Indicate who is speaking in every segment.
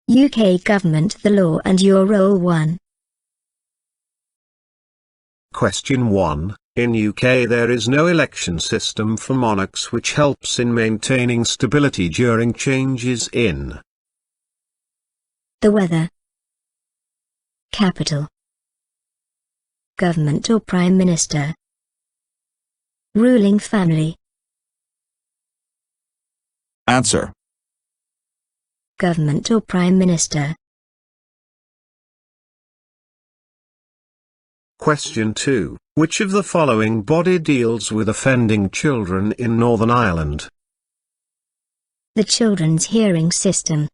Speaker 1: UK government, the law and your role. 1.
Speaker 2: Question 1. In UK there is no election system for monarchs which helps in maintaining stability during changes in
Speaker 1: the weather, capital, government or prime minister, ruling family.
Speaker 3: Answer.
Speaker 1: Government or prime minister.
Speaker 2: Question 2. Which of the following body deals with offending children in Northern Ireland?
Speaker 1: The Children's Hearing System.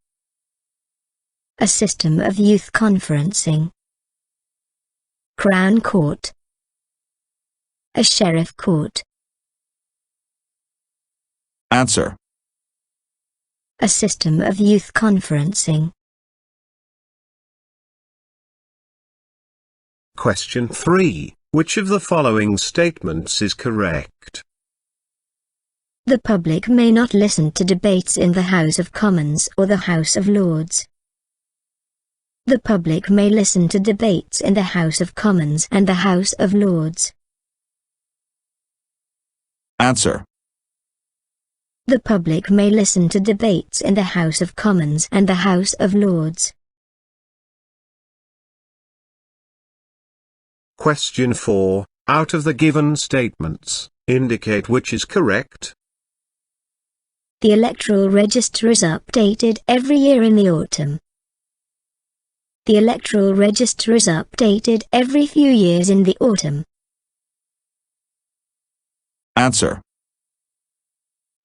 Speaker 1: A system of youth conferencing. Crown Court. A Sheriff Court.
Speaker 3: Answer.
Speaker 1: A system of youth conferencing.
Speaker 2: Question 3. Which of the following statements is correct?
Speaker 1: The public may not listen to debates in the House of Commons or the House of Lords. The public may listen to debates in the House of Commons and the House of Lords.
Speaker 3: Answer.
Speaker 1: The public may listen to debates in the House of Commons and the House of Lords.
Speaker 2: Question 4. Out of the given statements, indicate which is correct.
Speaker 1: The electoral register is updated every year in the autumn. The electoral register is updated every few years in the autumn.
Speaker 3: Answer.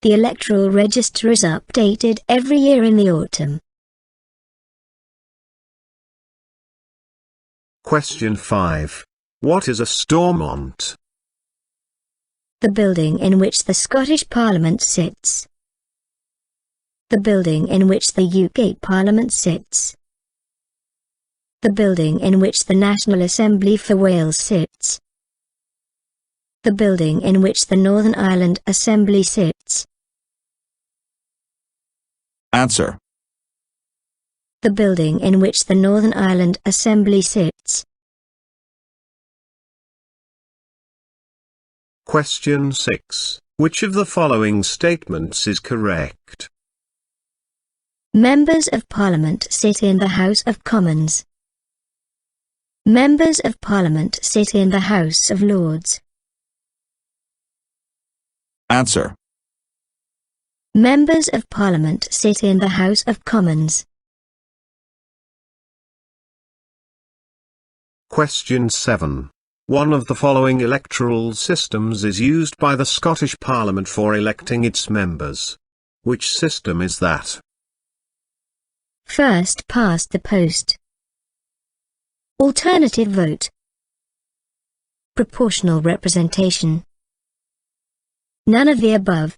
Speaker 1: The electoral register is updated every year in the autumn.
Speaker 2: Question 5. What is a Stormont?
Speaker 1: The building in which the Scottish Parliament sits. The building in which the UK Parliament sits. The building in which the National Assembly for Wales sits. The building in which the Northern Ireland Assembly sits.
Speaker 3: Answer.
Speaker 1: The building in which the Northern Ireland Assembly sits.
Speaker 2: Question 6. Which of the following statements is correct?
Speaker 1: Members of Parliament sit in the House of Commons. Members of Parliament sit in the House of Lords.
Speaker 3: Answer.
Speaker 1: Members of Parliament sit in the House of Commons.
Speaker 2: Question 7. One of the following electoral systems is used by the Scottish Parliament for electing its members. Which system is that?
Speaker 1: First past the post. Alternative vote. Proportional representation. None of the above.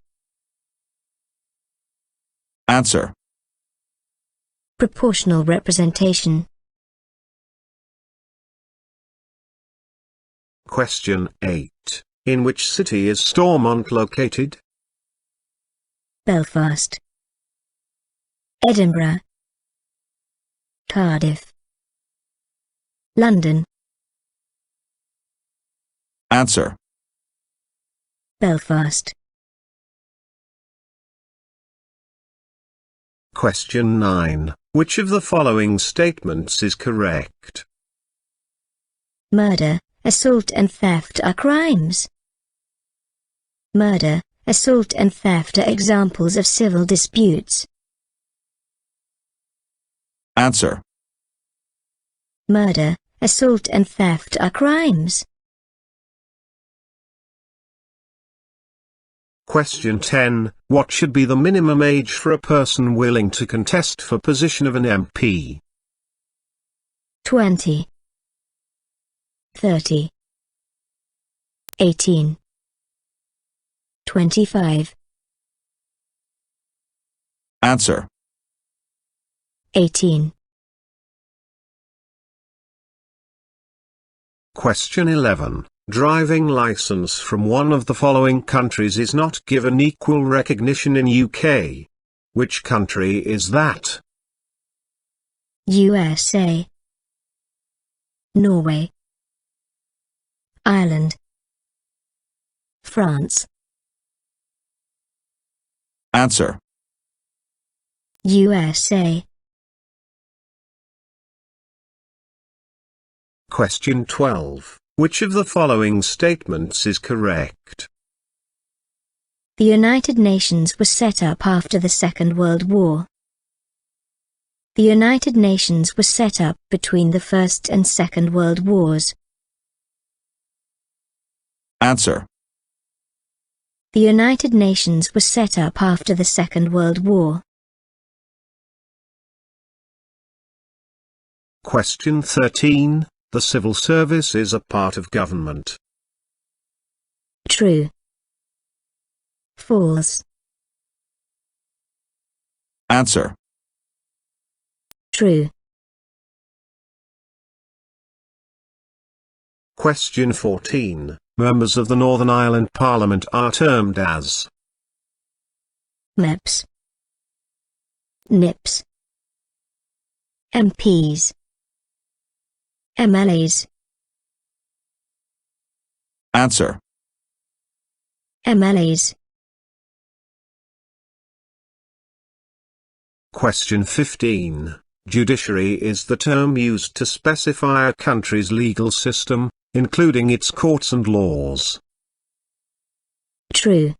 Speaker 3: Answer.
Speaker 1: Proportional representation.
Speaker 2: Question 8. In which city is Stormont located?
Speaker 1: Belfast. Edinburgh. Cardiff. London.
Speaker 3: Answer.
Speaker 1: Belfast.
Speaker 2: Question 9. Which of the following statements is correct?
Speaker 1: Murder, assault and theft are crimes. Murder, assault and theft are examples of civil disputes.
Speaker 3: Answer.
Speaker 1: Murder, assault and theft are crimes.
Speaker 2: Question 10. What should be the minimum age for a person willing to contest for position of an MP?
Speaker 1: 20. 30. 18. 25.
Speaker 3: Answer.
Speaker 1: 18.
Speaker 2: Question 11. Driving license from one of the following countries is not given equal recognition in UK. Which country is that?
Speaker 1: USA, Norway, Ireland, France.
Speaker 3: Answer.
Speaker 1: USA.
Speaker 2: Question 12. Which of the following statements is correct?
Speaker 1: The United Nations was set up after the Second World War. The United Nations was set up between the First and Second World Wars.
Speaker 3: Answer.
Speaker 1: The United Nations was set up after the Second World War.
Speaker 2: Question 13. The civil service is a part of government.
Speaker 1: True. False.
Speaker 3: Answer.
Speaker 1: True.
Speaker 2: Question 14. Members of the Northern Ireland Parliament are termed as
Speaker 1: MEPs, NIPs, MPs, MLAs,
Speaker 3: Answer.
Speaker 1: MLAs.
Speaker 2: Question 15. Judiciary is the term used to specify a country's legal system, including its courts and laws.
Speaker 1: True.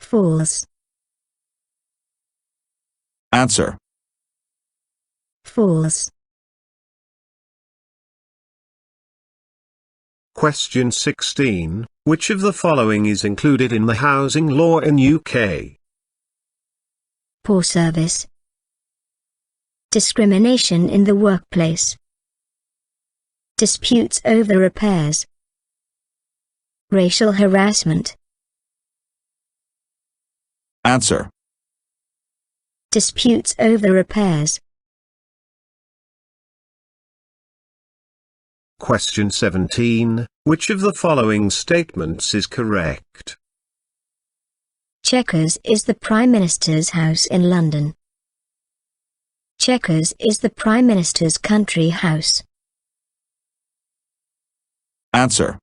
Speaker 1: False.
Speaker 3: Answer.
Speaker 1: False.
Speaker 2: Question 16. Which of the following is included in the housing law in UK?
Speaker 1: Poor service. Discrimination in the workplace. Disputes over repairs. Racial harassment.
Speaker 3: Answer.
Speaker 1: Disputes over repairs.
Speaker 2: Question 17. Which of the following statements is correct?
Speaker 1: Chequers is the Prime Minister's house in London. Chequers is the Prime Minister's country house.
Speaker 3: Answer.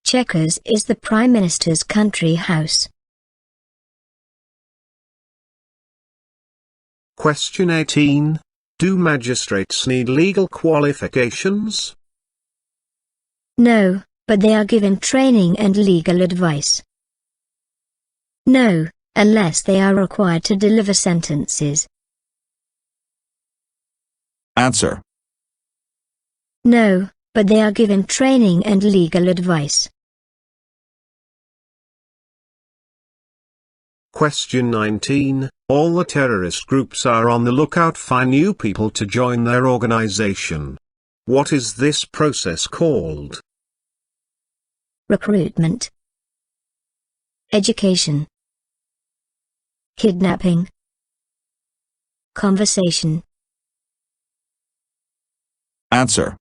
Speaker 1: Chequers is the Prime Minister's country house.
Speaker 2: Question 18. Do magistrates need legal qualifications?
Speaker 1: No, but they are given training and legal advice. No, unless they are required to deliver sentences.
Speaker 3: Answer.
Speaker 1: No, but they are given training and legal advice.
Speaker 2: Question 19. All the terrorist groups are on the lookout for new people to join their organization. What is this process called?
Speaker 1: Recruitment. Education. Kidnapping. Conversation.
Speaker 3: Answer.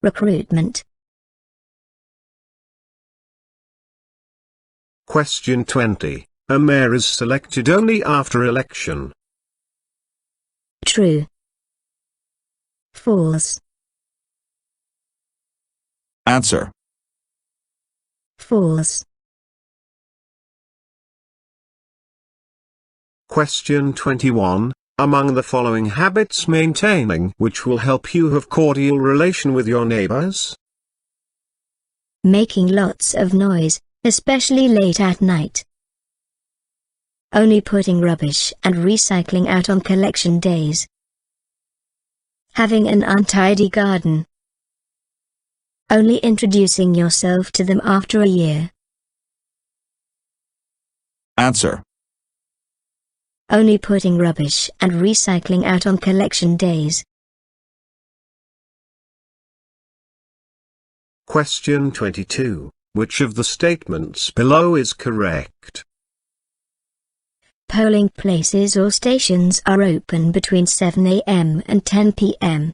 Speaker 1: Recruitment.
Speaker 2: Question 20. A mayor is selected only after election.
Speaker 1: True. False.
Speaker 3: Answer.
Speaker 1: False.
Speaker 2: Question 21. Among the following habits maintaining which will help you have cordial relation with your neighbors?
Speaker 1: Making lots of noise, especially late at night. Only putting rubbish and recycling out on collection days. Having an untidy garden. Only introducing yourself to them after a year.
Speaker 3: Answer.
Speaker 1: Only putting rubbish and recycling out on collection days.
Speaker 2: Question 22. Which of the statements below is correct?
Speaker 1: Polling places or stations are open between 7 a.m. and 10 p.m.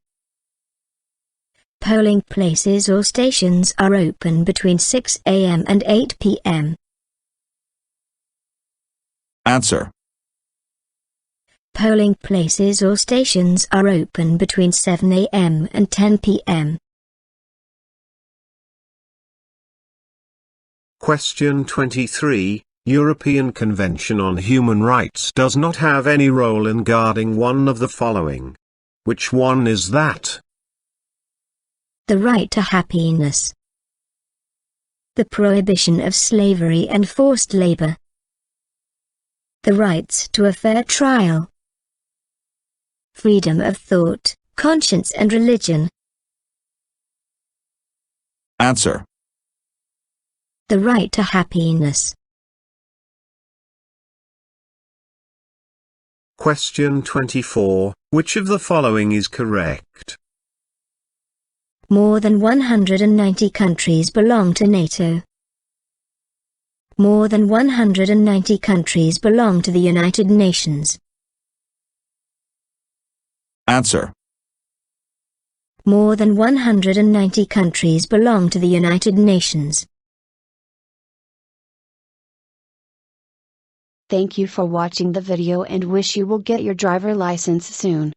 Speaker 1: Polling places or stations are open between 6 a.m. and 8 p.m.
Speaker 3: Answer.
Speaker 1: Polling places or stations are open between 7 a.m. and 10 p.m.
Speaker 2: Question 23. European Convention on Human Rights does not have any role in guarding one of the following. Which one is that?
Speaker 1: The right to happiness. The prohibition of slavery and forced labor. The rights to a fair trial. Freedom of thought, conscience and religion.
Speaker 3: Answer.
Speaker 1: The right to happiness.
Speaker 2: Question 24. Which of the following is correct?
Speaker 1: More than 190 countries belong to NATO. More than 190 countries belong to the United Nations.
Speaker 3: Answer.
Speaker 1: More than 190 countries belong to the United Nations.
Speaker 4: Thank you for watching the video and wish you will get your driver license soon.